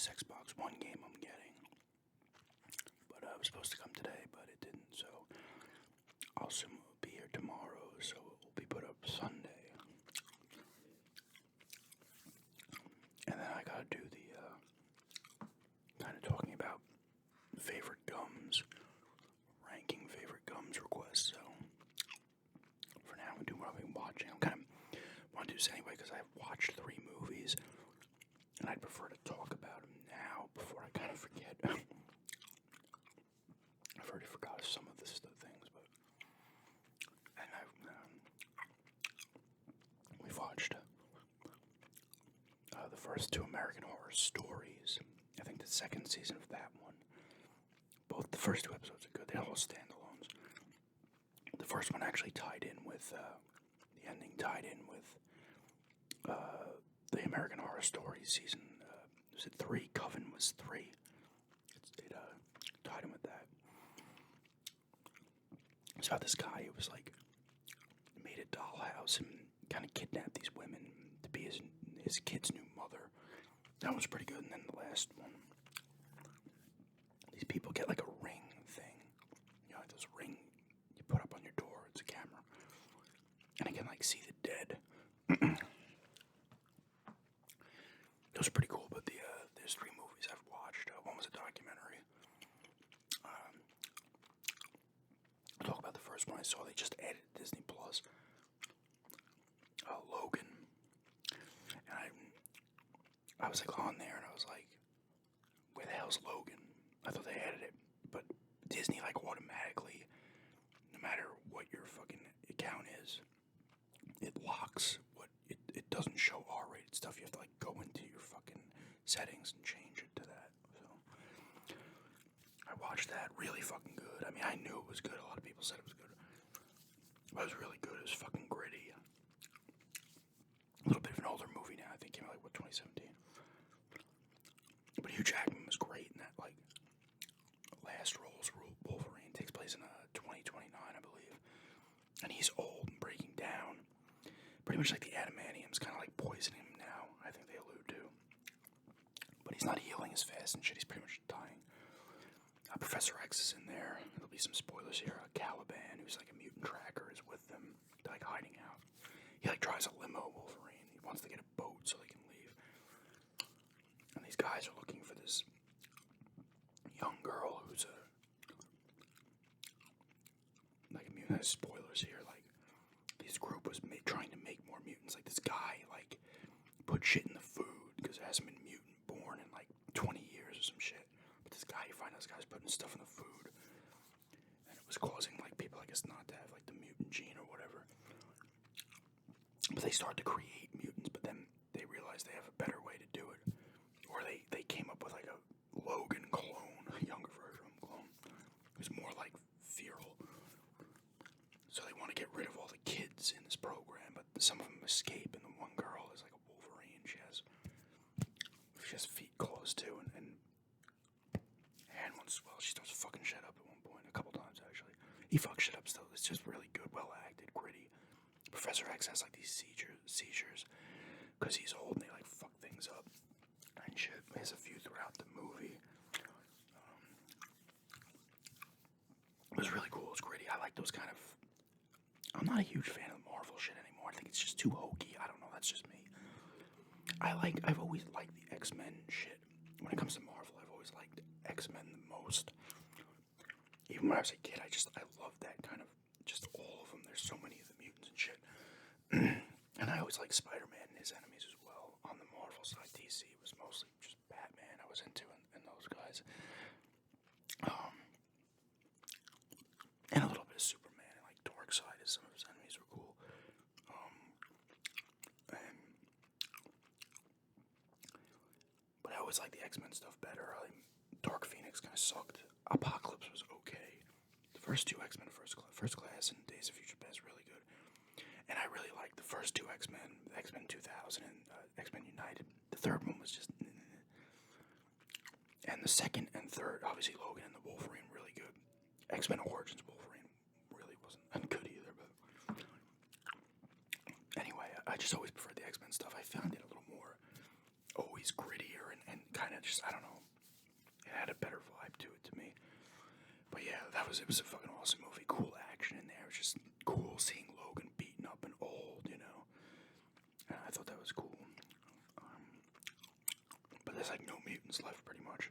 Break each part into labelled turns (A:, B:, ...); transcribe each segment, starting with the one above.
A: this Xbox One game I'm getting. But it was supposed to come today, but it didn't, so I'll assume it will be here tomorrow, so it will be put up Sunday. And then I gotta do the, kind of talking about favorite gums, ranking favorite gums requests, so for now I'm doing what I've been watching. I'm kind of want to do this anyway because I've watched 3 movies, and I'd prefer to talk about them now before I kind of forget. I've already forgot some of the things, but and we've watched the first 2 American Horror Stories. I think the second season of that one. Both the first 2 episodes are good. They're all standalones. The first one actually tied in with the ending tied in with the American Horror Story season. Was it 3? Coven was 3. It tied in with that. It's about this guy who was like made a dollhouse and kind of kidnapped these women to be his kid's new mother. That was pretty good. And then the last one, these people get like a ring thing, you know, like this ring you put up on your door. It's a camera, and I can like see the dead. Those are pretty cool. But there's 3 movies I've watched. One was a documentary. I'll talk about the first one I saw. They just added Disney Plus. Logan, and I was like on there, and I was like, where the hell's Logan? I thought they added it, but Disney like automatically, no matter what your fucking account is, it locks what it doesn't show R-rated stuff. You have to like go into your fucking settings and change it to that. So I watched that. Really fucking good. I mean, I knew it was good. A lot of people said it was good. But it was really good. It was fucking gritty. A little bit of an older movie now. I think it came out like 2017. But Hugh Jackman was great in that. Like last role's Wolverine takes place in 2029, I believe, and he's old and breaking down. Pretty much like the adamantium's kind of like poisoning him now. I think they allude to, but he's not healing as fast and shit. He's pretty much dying. Professor X is in there. There'll be some spoilers here. Caliban, who's like a mutant tracker, is with them, like hiding out. He like drives a limo. Wolverine. He wants to get a boat so they can leave. And these guys are looking for this young girl who's like a mutant. Spoilers here. Like this group was trying to make more mutants. Like this guy like put shit in the food because there hasn't been mutant born in like 20 years or some shit. But this guy, you find out this guy's putting stuff in the food, and it was causing like people, I guess, not to have like the mutant gene or whatever. But they started to create mutants, but then they realized they have a better way to do it. Or they came up with like a Logan clone, a younger version of him clone, who's more like feral. So they want to get rid of all the kids in this program, but some of them escape, and the one girl is like a Wolverine. She has feet claws too, and once, well, she starts fucking shit up at one point, a couple times actually. He fucks shit up still. It's just really good, well acted, gritty. Professor X has like these seizures because he's old and they like fuck things up and shit. He has a few throughout the movie. It was really cool. It was gritty. I like those kind of. I'm not a huge fan of Marvel shit anymore. I think it's just too hokey. I don't know. That's just me. I've always liked the X-Men shit. When it comes to Marvel, I've always liked X-Men the most. Even when I was a kid, I love that kind of, just all of them. There's so many of the mutants and shit. And I always liked Spider-Man and his enemies as well. On the Marvel side, DC was mostly just Batman I was into, and those guys. And a little bit of Superman, and like Darkseid, as some of his enemies were cool. But I always liked the X-Men stuff better. Dark Phoenix kind of sucked. Apocalypse was okay. The first 2 X-Men, First Class and Days of Future Past, really good. And I really liked the first 2 X-Men, X-Men 2000 and X-Men United. The third one was just. And the second and third, obviously Logan and the Wolverine, really good. X-Men Origins Wolverine really wasn't good either, but anyway, I just always preferred the X-Men stuff. I found it a little more movie's grittier and kind of just, I don't know, it had a better vibe to it to me. But yeah, it was a fucking awesome movie. Cool action in there. It was just cool seeing Logan beaten up and old, you know. And I thought that was cool. But there's like no mutants left pretty much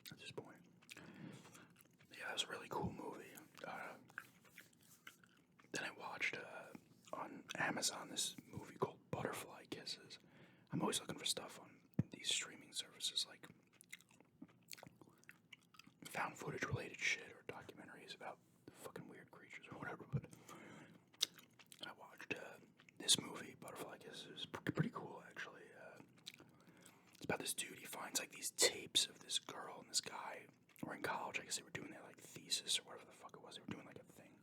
A: at this point. Yeah, it was a really cool movie. Then I watched on Amazon this movie called Butterfly Kisses. I'm always looking for stuff on these streaming services like found footage related shit or documentaries about fucking weird creatures or whatever, but I watched this movie, Butterfly Kisses. Pretty cool, actually. It's about this dude. He finds like these tapes of this girl and this guy were in college. I guess they were doing their like thesis or whatever the fuck it was. They were doing like a thing.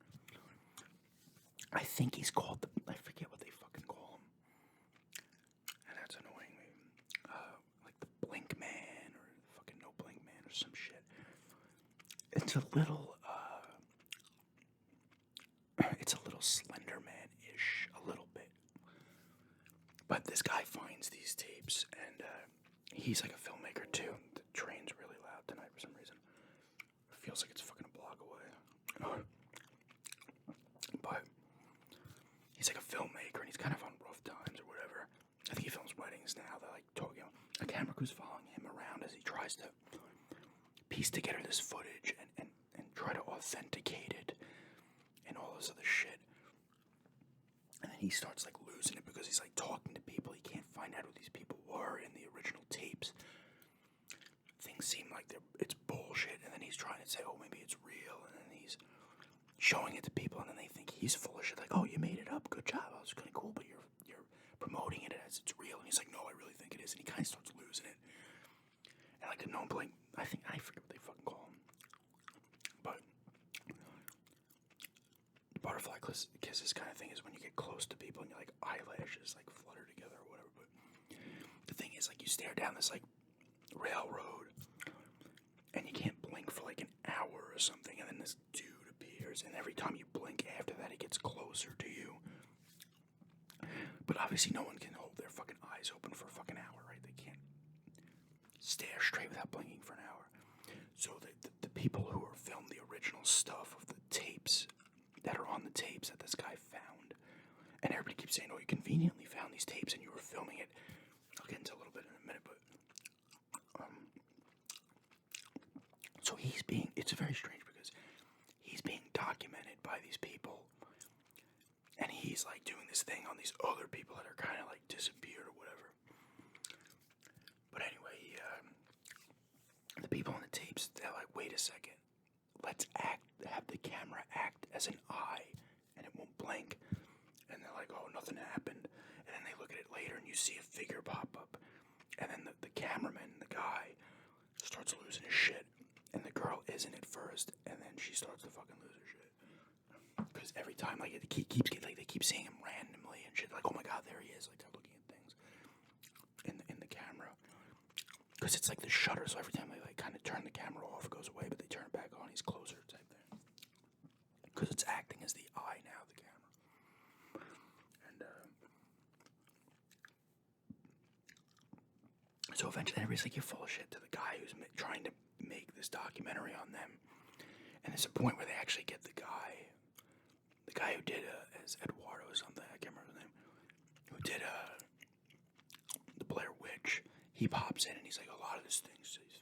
A: I think he's called I forget what they fucking call him. And that's annoying me. Like the Blink Man or fucking No Blink Man or some shit. It's a little Slender Man-ish, a little bit. But this guy finds these tapes, and he's like a filmmaker too. The train's really loud tonight for some reason. It feels like it's fucking a block away. But he's like a filmmaker, and he's kind of on rough times or whatever. I think he films weddings now. They're like talking. A camera crew's following him around as he tries to piece together this footage and try to authenticate it and all this other shit. And then he starts like losing it because he's like talking to people. He can't find out who these people were in the original tapes. Things seem like it's bullshit, and then he's trying to say, oh, maybe it's real, and then he's showing it to people, and then they think he's full of shit. Like, oh, you made it up, good job, that was kind of cool, but you're promoting it as it's real. And he's like, no, I really think it is, and he kind of starts losing it. And like the No Blink, I forget what they fucking call him, but butterfly kisses kind of thing is when you get close to people and your like eyelashes like flutter together or whatever. But the thing is, like, you stare down this like railroad and you can't blink for like an hour or something, and then this dude appears, and every time you blink after that, it gets closer to you. But obviously no one can hold their fucking eyes open for a fucking hour, right? They can't stare straight without blinking for an hour. So the people who are filmed the original stuff of the tapes that are on the tapes that this guy found, and everybody keeps saying, oh, you conveniently found these tapes and you were filming it. I'll get into a little bit in a minute, but so it's very strange because he's being documented by these people, and he's like doing this thing on these other people that are kind of like disappeared or whatever. But anyway, the people on the tapes, they're like, wait a second, let's have the camera act as an eye, and it won't blink. And they're like, oh, nothing happened. And then they look at it later, and you see a figure pop up, and then the cameraman, the guy, starts losing his shit, and the girl isn't at first, and then she starts to fucking lose her shit. Because every time, like, they keep seeing him randomly and shit, like, oh my god, there he is, like, they're looking at things in the camera. Because it's like the shutter, so every time they like kind of turn the camera off, it goes away, but they turn it back on, he's closer type thing. Because it's acting as the eye now, the camera. And so eventually everybody's like, you're full of shit, to the guy who's trying to make this documentary on them. And there's a point where they actually get the guy who did as Eduardo or something, I can't remember his name, who did the Blair Witch. He pops in and he's like, a lot of this thing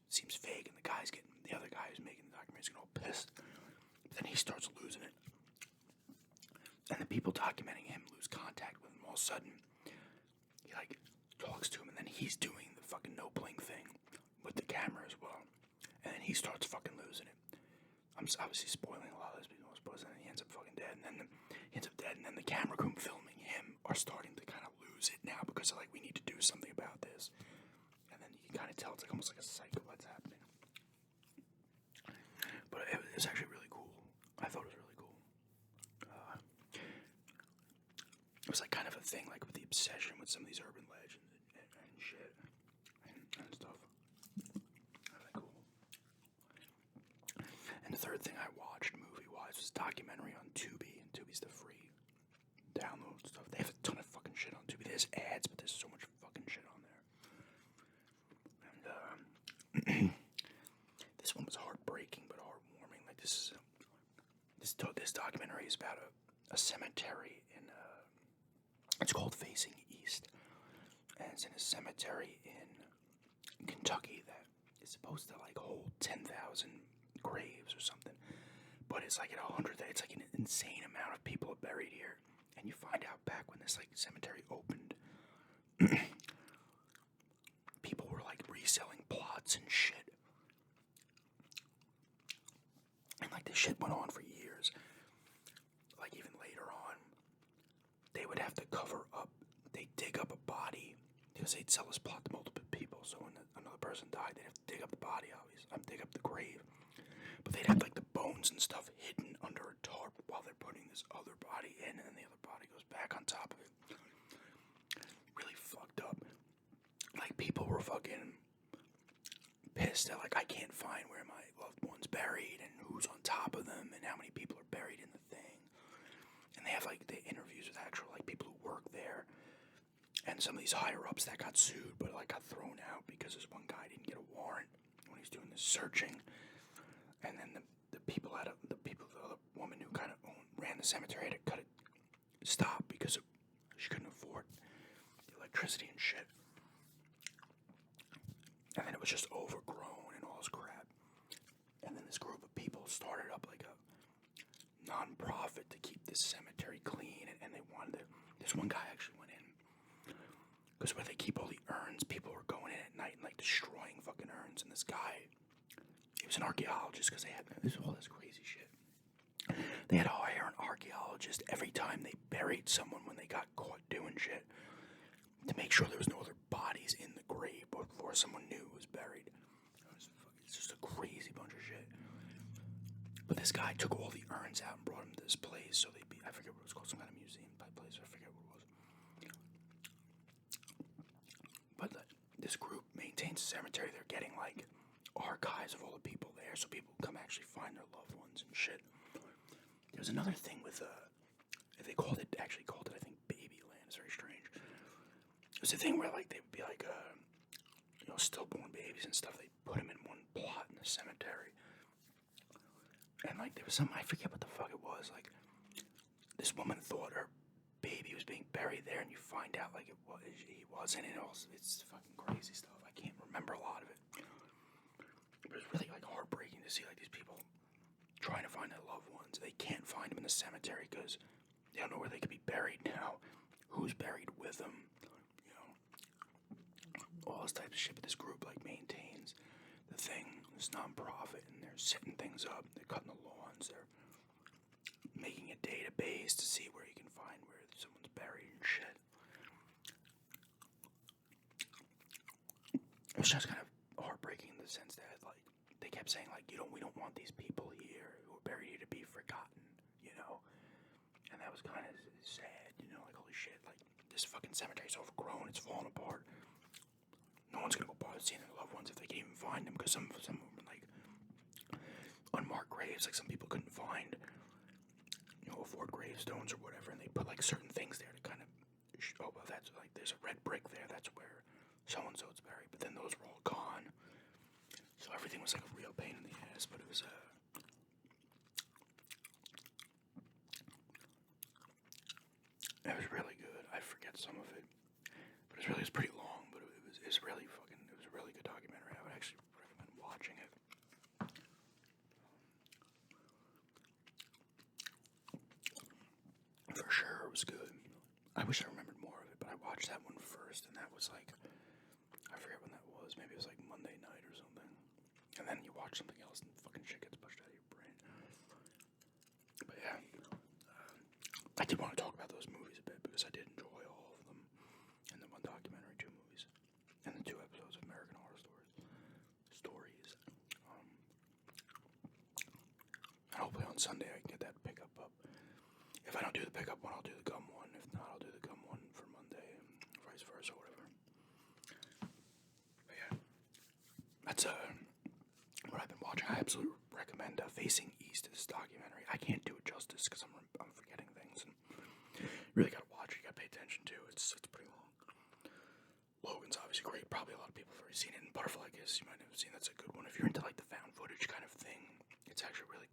A: seems fake, and the other guy who's making the documentary is getting all pissed. But then he starts losing it, and the people documenting him lose contact with him. All of a sudden, he like talks to him, and then he's doing the fucking no blink thing with the camera as well, and then he starts fucking losing it. I'm obviously spoiling a lot of this, but and then he ends up fucking dead, and then the camera crew filming him are starting to kind of lose it now because they're like, we need to do something about this. And then you can kind of tell it's like almost like a cycle that's happening. But it was actually really cool. I thought it was really cool. It was like kind of a thing, like with the obsession with some of these urban legends and shit and stuff. Really cool. And the third thing I watched movie-wise was a documentary on Tubi, and Tubi's the free download stuff. They have a ton of fucking shit on Tubi. There's ads, but there's so much fucking shit is in a cemetery in Kentucky that is supposed to like hold 10,000 graves or something, but it's like at 100. It's like an insane amount of people are buried here, and you find out back when this like cemetery opened, people were like reselling plots and shit, and like this shit went on for years. Like even later on, they would have to cover up. They dig up a body because they'd sell this plot to multiple people. So when another person died, they'd have to dig up the body, obviously, dig up the grave. But they'd have like the bones and stuff hidden under a tarp while they're putting this other body in, and then the other body goes back on top of it. Really fucked up. Like people were fucking pissed that like I can't find where my loved one's buried and who's on top of them and how many people are buried in the thing. And they have like the interviews with actual like people who work there, and some of these higher ups that got sued but like got thrown out because this one guy didn't get a warrant when he was doing this searching. And then the other woman who kind of ran the cemetery had to cut it, stop because she couldn't afford the electricity and shit. And then it was just overgrown and all this crap. And then this group of people started up like a non-profit to keep this cemetery clean, and they wanted to. This one guy actually went in because where they keep all the urns, people were going in at night and like destroying fucking urns. And this guy, he was an archaeologist because they had all this crazy shit. They had to hire an archaeologist every time they buried someone when they got caught doing shit to make sure there was no other bodies in the grave before someone knew was buried. It's just a crazy bunch of shit. But this guy took all the urns out and brought them to this place, so they'd be, I forget what it was called, some kind of museum type place, I forget what it was. But this group maintains the cemetery. They're getting like archives of all the people there, so people come actually find their loved ones and shit. There's another thing with they actually called it I think Babyland. It's very strange. It was a thing where like they would be like stillborn babies and stuff. They put them in one plot in the cemetery, and like there was something, I forget what the fuck it was. Like this woman thought her baby was being buried there, and you find out like he wasn't. And it's fucking crazy stuff. I can't remember a lot of it. But it's really like heartbreaking to see like these people trying to find their loved ones. They can't find them in the cemetery because they don't know where they could be buried now. Who's buried with them? You know, all this type of shit. But this group like maintains the thing, this non-profit, and they're setting things up. They're cutting the lawns. They're making a database to see where you can find where someone's buried and shit. It was just kind of heartbreaking in the sense that like they kept saying like we don't want these people here who are buried here to be forgotten, you know. And that was kind of sad, you know, like holy shit, like this fucking cemetery's overgrown, it's falling apart. No one's gonna go bother seeing their loved ones if they can't even find them, because some of them were like unmarked graves, like some people couldn't find, afford gravestones or whatever, and they put like certain things there to kind of that's like there's a red brick there, that's where so-and-so's buried, but then those were all gone. So everything was like a real pain in the ass, but it was really good. I forget some of it, but it was pretty long, but it was a really good documentary. I would actually recommend watching it. For sure, it was good. I wish I remembered more of it, but I watched that one first, and that was like, I forget when that was. Maybe it was like Monday night or something. And then you watch something else, and fucking shit gets pushed out of your brain. But yeah, I did want to talk about those movies a bit because I did enjoy all of them, and the one documentary, 2 movies, and the 2 episodes of American Horror Stories. And hopefully on Sunday I can get that pickup up. If I don't do the pickup one, I'll do the gum one. If not, I'll do the gum one for Monday, and vice versa, whatever. But yeah, that's what I've been watching. I absolutely recommend Facing East, this documentary. I can't do it justice because I'm forgetting things, and really gotta watch it. You gotta pay attention to. It's pretty long. Logan's obviously great. Probably a lot of people have already seen it. And Butterfly Kiss, you might have seen. That's a good one. If you're into like the found footage kind of thing, it's actually really